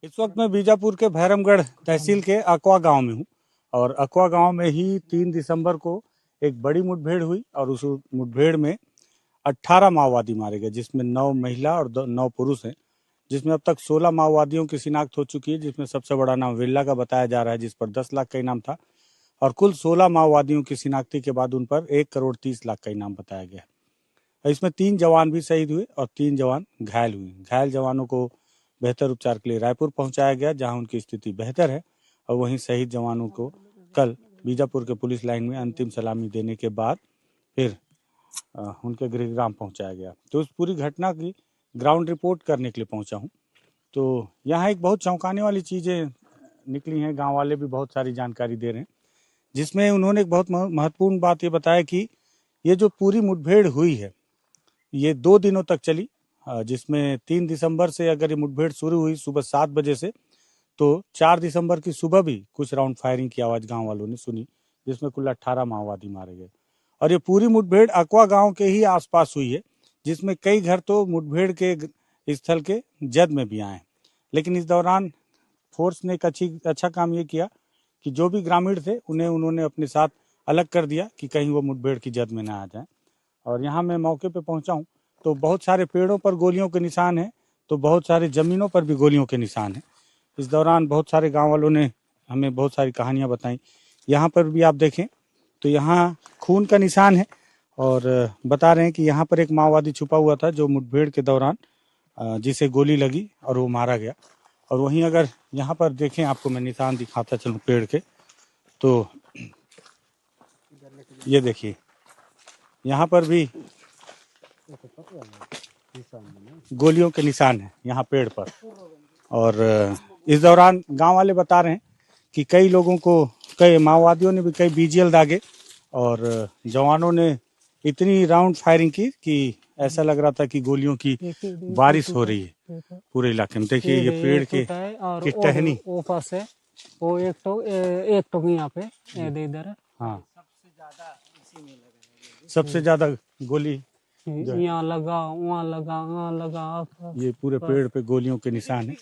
इस वक्त मैं बीजापुर के भैरमगढ़ तहसील के अकवा गांव में हूं और अकवा गांव में ही 3 दिसंबर को एक बड़ी मुठभेड़ हुई और उस मुठभेड़ में 18 माओवादी मारे गए, जिसमें 9 महिला और 9 पुरुष हैं। जिसमें अब तक 16 माओवादियों की शिनाख्त हो चुकी है, जिसमें सबसे बड़ा नाम विल्ला का बताया जा रहा है, जिस पर 10 लाख का इनाम था। और कुल 16 माओवादियों की शिनाख्ती के बाद उन पर 1,30,00,000 का इनाम बताया गया। इसमें 3 जवान भी शहीद हुए और 3 जवान घायल हुए। घायल जवानों को बेहतर उपचार के लिए रायपुर पहुंचाया गया, जहां उनकी स्थिति बेहतर है। और वहीं शहीद जवानों को कल बीजापुर के पुलिस लाइन में अंतिम सलामी देने के बाद फिर उनके गृहग्राम पहुंचाया गया। तो उस पूरी घटना की ग्राउंड रिपोर्ट करने के लिए पहुंचा हूं। तो यहाँ एक बहुत चौंकाने वाली चीज़ें निकली हैं। गाँव वाले भी बहुत सारी जानकारी दे रहे हैं, जिसमें उन्होंने एक बहुत महत्वपूर्ण बात ये बताया कि ये जो पूरी मुठभेड़ हुई है ये 2 दिनों तक चली, जिसमें 3 दिसंबर से अगर ये मुठभेड़ शुरू हुई सुबह 7 बजे से, तो 4 दिसंबर की सुबह भी कुछ राउंड फायरिंग की आवाज़ गांव वालों ने सुनी, जिसमें कुल 18 माओवादी मारे गए। और ये पूरी मुठभेड़ अकवा गांव के ही आसपास हुई है, जिसमें कई घर तो मुठभेड़ के स्थल के जद में भी आए। लेकिन इस दौरान फोर्स ने एक अच्छा काम ये किया कि जो भी ग्रामीण थे उन्होंने अपने साथ अलग कर दिया कि कहीं वो मुठभेड़ की जद में ना आ जाए। और यहाँ मैं मौके पे पहुँचा हूँ तो बहुत सारे पेड़ों पर गोलियों के निशान हैं, तो बहुत सारे ज़मीनों पर भी गोलियों के निशान हैं। इस दौरान बहुत सारे गांव वालों ने हमें बहुत सारी कहानियाँ बताई। यहाँ पर भी आप देखें तो यहाँ खून का निशान है और बता रहे हैं कि यहाँ पर एक माओवादी छुपा हुआ था जो मुठभेड़ के दौरान जिसे गोली लगी और वो मारा गया। और वहीं अगर यहाँ पर देखें, आपको मैं निशान दिखाता चलूँ पेड़ के, तो ये देखिए यहाँ पर भी गोलियों के निशान है यहाँ पेड़ पर। और इस दौरान गांव वाले बता रहे हैं कि कई लोगों को, कई माओवादियों ने भी कई बीजीएल दागे और जवानों ने इतनी राउंड फायरिंग की कि ऐसा लग रहा था कि गोलियों की बारिश हो रही है पूरे इलाके में। देखिए ये पेड़ की टहनी वो पास है, वो एक तो यहाँ पे इधर है। हाँ, सबसे ज्यादा गोली यहाँ लगा, वहाँ लगा, वहाँ लगा। ये पूरे पेड़ पे गोलियों के निशान है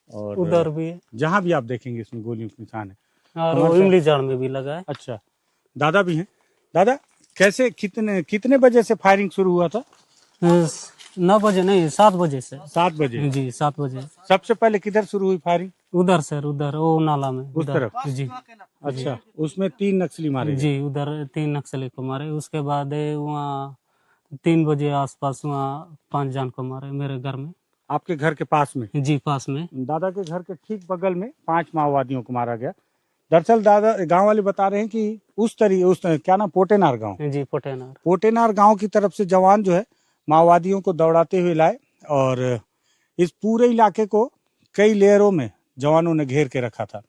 और उधर भी है, जहाँ भी आप देखेंगे इसमें गोलियों के निशान है। और वो इमली झाड़ में भी लगा है। अच्छा, दादा भी हैं। दादा, कैसे कितने बजे से फायरिंग शुरू हुआ था? 9 बजे नहीं, 7 बजे से। 7 बजे जी, 7 बजे। सबसे पहले किधर शुरू हुई फायरिंग? उधर सर, उधर वो नाला में, उस तरफ। जी। अच्छा, उसमें 3 नक्सली मारे जी, उधर 3 नक्सली को मारे। उसके बाद वहाँ 3 बजे आसपास वहाँ 5 जान को मारे मेरे घर में। आपके घर के पास में? जी, पास में। दादा के घर के ठीक बगल में 5 माओवादियों को मारा गया। दरअसल दादा, गांव वाले बता रहे हैं कि क्या नाम, पोटेनार गांव? जी, पोटेनार गांव की तरफ से जवान जो है माओवादियों को दौड़ाते हुए लाए और इस पूरे इलाके को कई लेयरों में जवानों ने घेर के रखा था।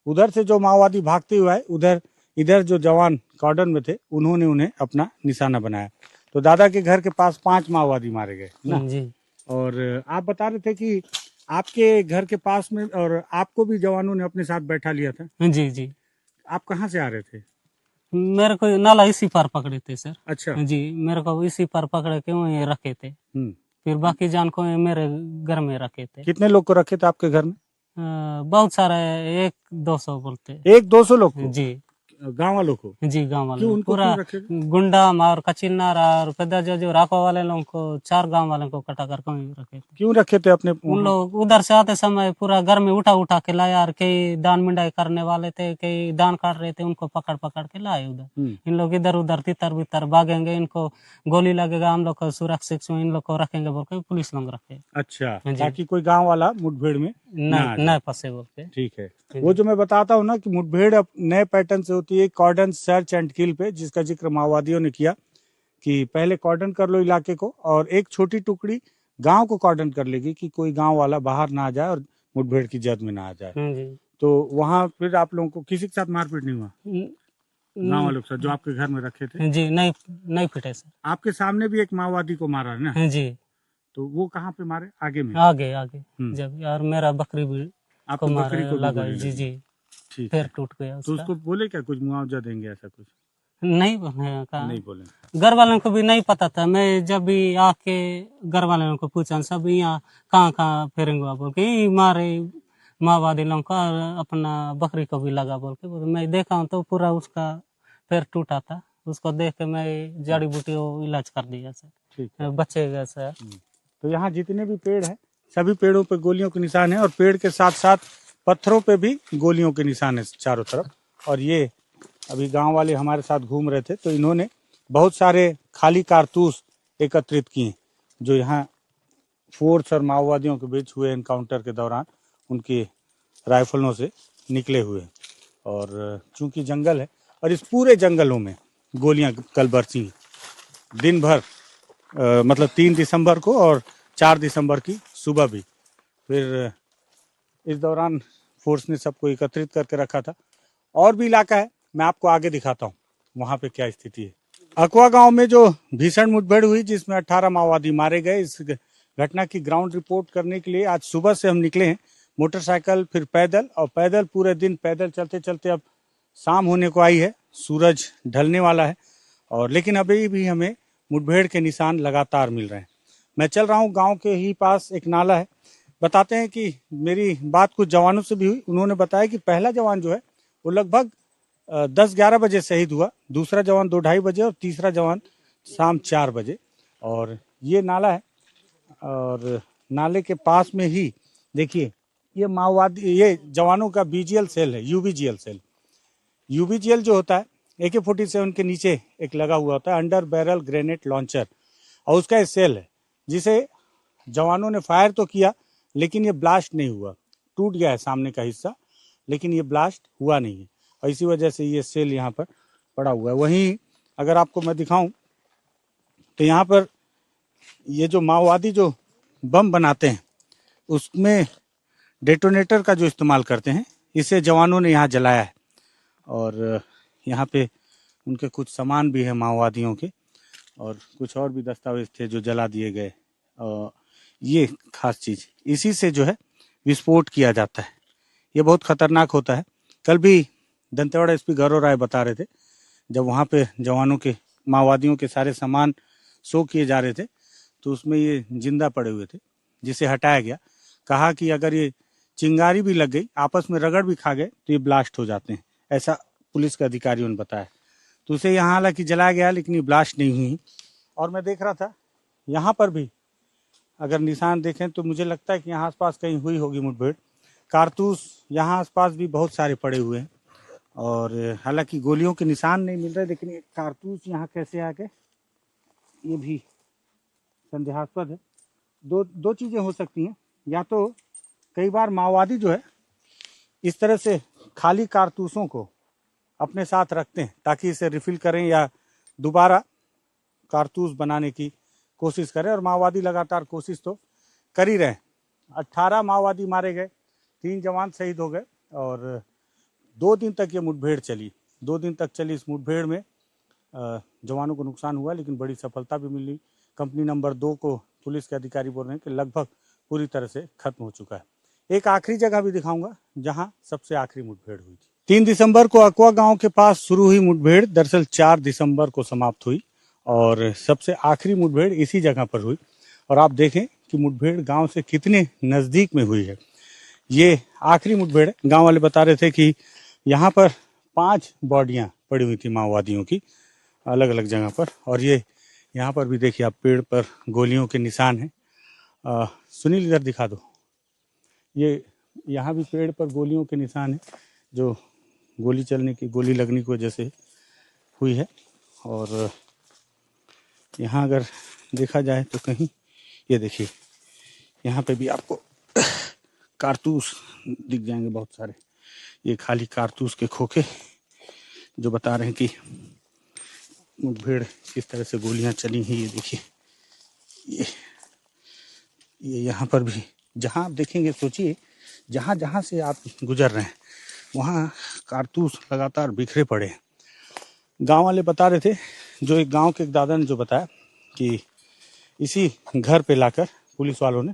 उधर से जो माओवादी भागते हुए आए, इधर जो जवान कॉर्डन में थे उन्होंने उन्हें अपना निशाना बनाया। तो दादा के घर के पास 5 माओवादी मारे गए ना जी। और आप बता रहे थे कि आपके घर के पास में और आपको भी जवानों ने अपने साथ बैठा लिया था? जी, जी। आप कहाँ से आ रहे थे? मेरे को नाला इसी पार पकड़े थे सर। अच्छा जी, मेरे को इसी पार पकड़ के वहीं रखे थे। फिर बाकी जान को मेरे घर में रखे थे। कितने लोग को रखे थे आपके घर में? बहुत सारे, 1-200 बोलते। 1-200 लोग को? जी, गांव वालों को? जी, गांव वाले उनको पूरा गुंडा और कचिन्नार और पेदा जो राको वाले लोगों को 4 गांव वाले को कटा कर वहीं रखे थे। क्यों रखे थे अपने? उन लोग उधर से आते समय पूरा घर में उठा के लाया और कई दान मिंडाई करने वाले थे, कई दान काट रहे थे, उनको पकड़ के लाए उधर। इन लोग इधर उधर तितर बितर भागेंगे, इनको गोली लगेगा, हम लोग को सुरक्षित इन लोग को रखेंगे बोल के पुलिस लोग रखे। अच्छा, ताकि कोई गाँव वाला मुठभेड़ में न फंसे बोल के। ठीक है। वो जो मैं बताता हूँ ना कि मुठभेड़ अब नए पैटर्न से होती है, कॉर्डन सर्च एंड किल पे, जिसका जिक्र माओवादियों ने किया कि पहले कॉर्डन कर लो इलाके को और एक छोटी टुकड़ी गांव को कॉर्डन कर लेगी कि कोई गांव वाला बाहर ना आ जाए और मुठभेड़ की जद में ना आ जाए। तो वहाँ फिर आप लोगों को किसी के साथ मारपीट नहीं हुआ? गाँव वालों के साथ जो आपके घर में रखे थे? जी, नहीं पिटे सर। आपके सामने भी एक माओवादी को मारा है ना? जी। तो वो कहाँ पे मारे? आगे में? आगे जब यार मेरा बकरी भी आपको बकरी को लगा। जी। ठीक, फिर टूट गया तो उसको बोले क्या कुछ मुआवजा देंगे, ऐसा कुछ? नहीं बोले, नहीं बोले। घर वालों को भी नहीं पता था। मैं जब भी आके घर वालों को पूछा सब यहाँ कहाँ फेरेंगे बोल के मारे माओवादी लोगों का, और अपना बकरी को भी लगा बोल के मैं देखा हूँ, तो पूरा उसका पैर टूटा था। उसको देख के मैं जड़ी बूटी वो इलाज कर दिया सर, ठीक है। बचे गए सर। तो यहाँ जितने भी पेड़ हैं सभी पेड़ों पे गोलियों के निशान हैं, और पेड़ के साथ साथ पत्थरों पे भी गोलियों के निशान हैं चारों तरफ। और ये अभी गांव वाले हमारे साथ घूम रहे थे, तो इन्होंने बहुत सारे खाली कारतूस एकत्रित किए जो यहाँ फोर्स और माओवादियों के बीच हुए एनकाउंटर के दौरान उनके राइफलों से निकले हुए हैं। और चूंकि जंगल है और इस पूरे जंगलों में गोलियां कल बरसी दिन भर, मतलब 3 दिसंबर को और 4 दिसंबर की सुबह भी। फिर इस दौरान फोर्स ने सबको एकत्रित करके रखा था। और भी इलाका है, मैं आपको आगे दिखाता हूँ वहाँ पे क्या स्थिति है। अकवा गांव में जो भीषण मुठभेड़ हुई जिसमें 18 माओवादी मारे गए, इस घटना की ग्राउंड रिपोर्ट करने के लिए आज सुबह से हम निकले हैं, मोटरसाइकिल फिर पैदल, और पैदल पूरे दिन पैदल चलते चलते अब शाम होने को आई है, सूरज ढलने वाला है, और लेकिन अभी भी हमें मुठभेड़ के निशान लगातार मिल रहे हैं। मैं चल रहा हूँ, गांव के ही पास एक नाला है। बताते हैं कि मेरी बात कुछ जवानों से भी हुई, उन्होंने बताया कि पहला जवान जो है वो लगभग 10-11 बजे शहीद हुआ, दूसरा जवान 2-2:30 बजे और तीसरा जवान शाम 4 बजे। और ये नाला है, और नाले के पास में ही देखिए ये माओवादी, ये जवानों का बीजीएल सेल है, यूबीजीएल सेल। यूबीजीएल जो होता है AK-47 के नीचे एक लगा हुआ होता है, अंडर बैरल ग्रेनेड लॉन्चर, और उसका एक सेल है जिसे जवानों ने फायर तो किया लेकिन ये ब्लास्ट नहीं हुआ, टूट गया है सामने का हिस्सा, लेकिन ये ब्लास्ट हुआ नहीं है, और इसी वजह से ये सेल यहाँ पर पड़ा हुआ है। वहीं अगर आपको मैं दिखाऊं तो यहाँ पर ये जो माओवादी जो बम बनाते हैं उसमें डेटोनेटर का जो इस्तेमाल करते हैं, इसे जवानों ने यहाँ जलाया है। और यहाँ पे उनके कुछ सामान भी है माओवादियों के, और कुछ और भी दस्तावेज थे जो जला दिए गए। ये खास चीज़, इसी से जो है विस्फोट किया जाता है, ये बहुत खतरनाक होता है। कल भी दंतेवाड़ा एसपी गौरव राय बता रहे थे, जब वहाँ पे जवानों के, माओवादियों के सारे सामान शो किए जा रहे थे तो उसमें ये जिंदा पड़े हुए थे, जिसे हटाया गया। कहा कि अगर ये चिंगारी भी लग गई, आपस में रगड़ भी खा गए तो ये ब्लास्ट हो जाते हैं, ऐसा पुलिस के अधिकारियों ने बताया। तो उसे यहाँ हालांकि जलाया गया लेकिन ये ब्लास्ट नहीं हुई। और मैं देख रहा था यहाँ पर भी अगर निशान देखें तो मुझे लगता है कि यहाँ आसपास कहीं हुई होगी मुठभेड़। कारतूस यहाँ आसपास भी बहुत सारे पड़े हुए हैं, और हालांकि गोलियों के निशान नहीं मिल रहे, लेकिन ये कारतूस यहाँ कैसे आ गए ये भी संदेहास्पद है। दो चीज़ें हो सकती हैं, या तो कई बार माओवादी जो है इस तरह से खाली कारतूसों को अपने साथ रखते हैं ताकि इसे रिफिल करें या दोबारा कारतूस बनाने की कोशिश करें, और माओवादी लगातार कोशिश तो कर ही रहे। 18 माओवादी मारे गए, 3 जवान शहीद हो गए, और 2 दिन तक ये मुठभेड़ चली। 2 दिन तक चली इस मुठभेड़ में जवानों को नुकसान हुआ लेकिन बड़ी सफलता भी मिली। कंपनी नंबर 2 को पुलिस के अधिकारी बोल रहे हैं कि लगभग पूरी तरह से खत्म हो चुका है। एक आखिरी जगह भी दिखाऊंगा जहां सबसे आखिरी मुठभेड़ हुई थी। 3 दिसंबर को अकवा गांव के पास शुरू हुई मुठभेड़ दरअसल 4 दिसंबर को समाप्त हुई, और सबसे आखिरी मुठभेड़ इसी जगह पर हुई। और आप देखें कि मुठभेड़ गांव से कितने नज़दीक में हुई है। ये आखिरी मुठभेड़, गांव वाले बता रहे थे कि यहाँ पर 5 बॉडियां पड़ी हुई थी माओवादियों की अलग अलग जगह पर, और ये यहाँ पर भी देखिए आप पेड़ पर गोलियों के निशान हैं। सुनील इधर दिखा दो, ये यहाँ भी पेड़ पर गोलियों के निशान हैं जो गोली चलने की, गोली लगने की वजह से हुई है। और यहाँ अगर देखा जाए तो कहीं ये देखिए यहाँ पे भी आपको कारतूस दिख जाएंगे बहुत सारे, ये खाली कारतूस के खोखे जो बता रहे हैं कि मुठभेड़ किस तरह से गोलियां चली हैं। ये देखिए ये यहाँ पर भी जहाँ आप देखेंगे, सोचिए जहाँ जहाँ से आप गुजर रहे हैं वहाँ कारतूस लगातार बिखरे पड़े हैं। गांव वाले बता रहे थे, जो एक गांव के एक दादा ने जो बताया कि इसी घर पे लाकर पुलिस वालों ने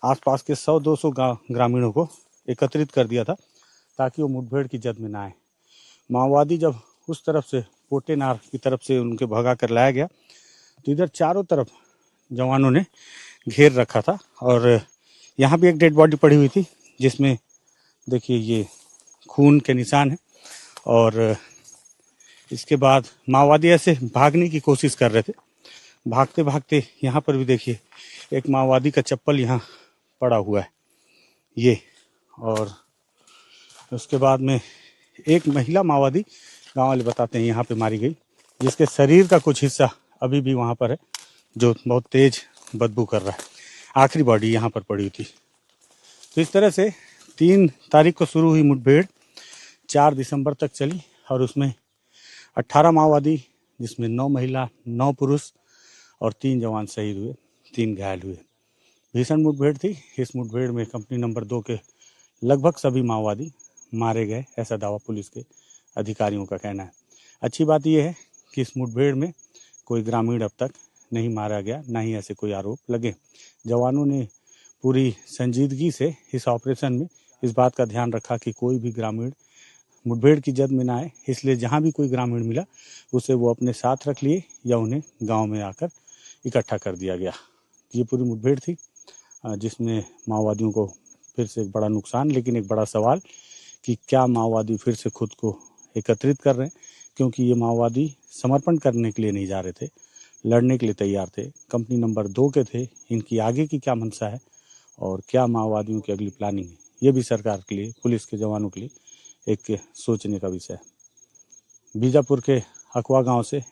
आसपास के 100-200 ग्रामीणों को एकत्रित कर दिया था ताकि वो मुठभेड़ की जद में ना आए। माओवादी जब उस तरफ से पोटेनार की तरफ से उनके भगा कर लाया गया तो इधर चारों तरफ जवानों ने घेर रखा था, और यहाँ भी एक डेड बॉडी पड़ी हुई थी जिसमें देखिए ये खून के निशान है। और इसके बाद माओवादी ऐसे भागने की कोशिश कर रहे थे। भागते भागते यहाँ पर भी देखिए एक माओवादी का चप्पल यहाँ पड़ा हुआ है ये। और उसके बाद में एक महिला माओवादी, गांव वाले बताते हैं, यहाँ पे मारी गई, जिसके शरीर का कुछ हिस्सा अभी भी वहाँ पर है, जो बहुत तेज बदबू कर रहा है। आखिरी बॉडी यहाँ पर पड़ी हुई थी। तो इस तरह से 3 तारीख को शुरू हुई मुठभेड़ 4 दिसंबर तक चली और उसमें 18 माओवादी, जिसमें 9 महिला, 9 पुरुष और 3 जवान शहीद हुए, 3 घायल हुए। भीषण मुठभेड़ थी। इस मुठभेड़ में कंपनी नंबर 2 के लगभग सभी माओवादी मारे गए, ऐसा दावा पुलिस के अधिकारियों का कहना है। अच्छी बात यह है कि इस मुठभेड़ में कोई ग्रामीण अब तक नहीं मारा गया, ना ही ऐसे कोई आरोप लगे। जवानों ने पूरी संजीदगी से इस ऑपरेशन में इस बात का ध्यान रखा कि कोई भी ग्रामीण मुठभेड़ की जद में ना आए, इसलिए जहाँ भी कोई ग्रामीण मिला उसे वो अपने साथ रख लिए या उन्हें गांव में आकर इकट्ठा कर दिया गया। ये पूरी मुठभेड़ थी जिसमें माओवादियों को फिर से एक बड़ा नुकसान, लेकिन एक बड़ा सवाल कि क्या माओवादी फिर से खुद को एकत्रित कर रहे हैं, क्योंकि ये माओवादी समर्पण करने के लिए नहीं जा रहे थे, लड़ने के लिए तैयार थे, कंपनी नंबर 2 के थे। इनकी आगे की क्या मंशा है और क्या माओवादियों की अगली प्लानिंग है, ये भी सरकार के लिए, पुलिस के जवानों के लिए एक सोचने का विषय है। बीजापुर के अकवा गांव से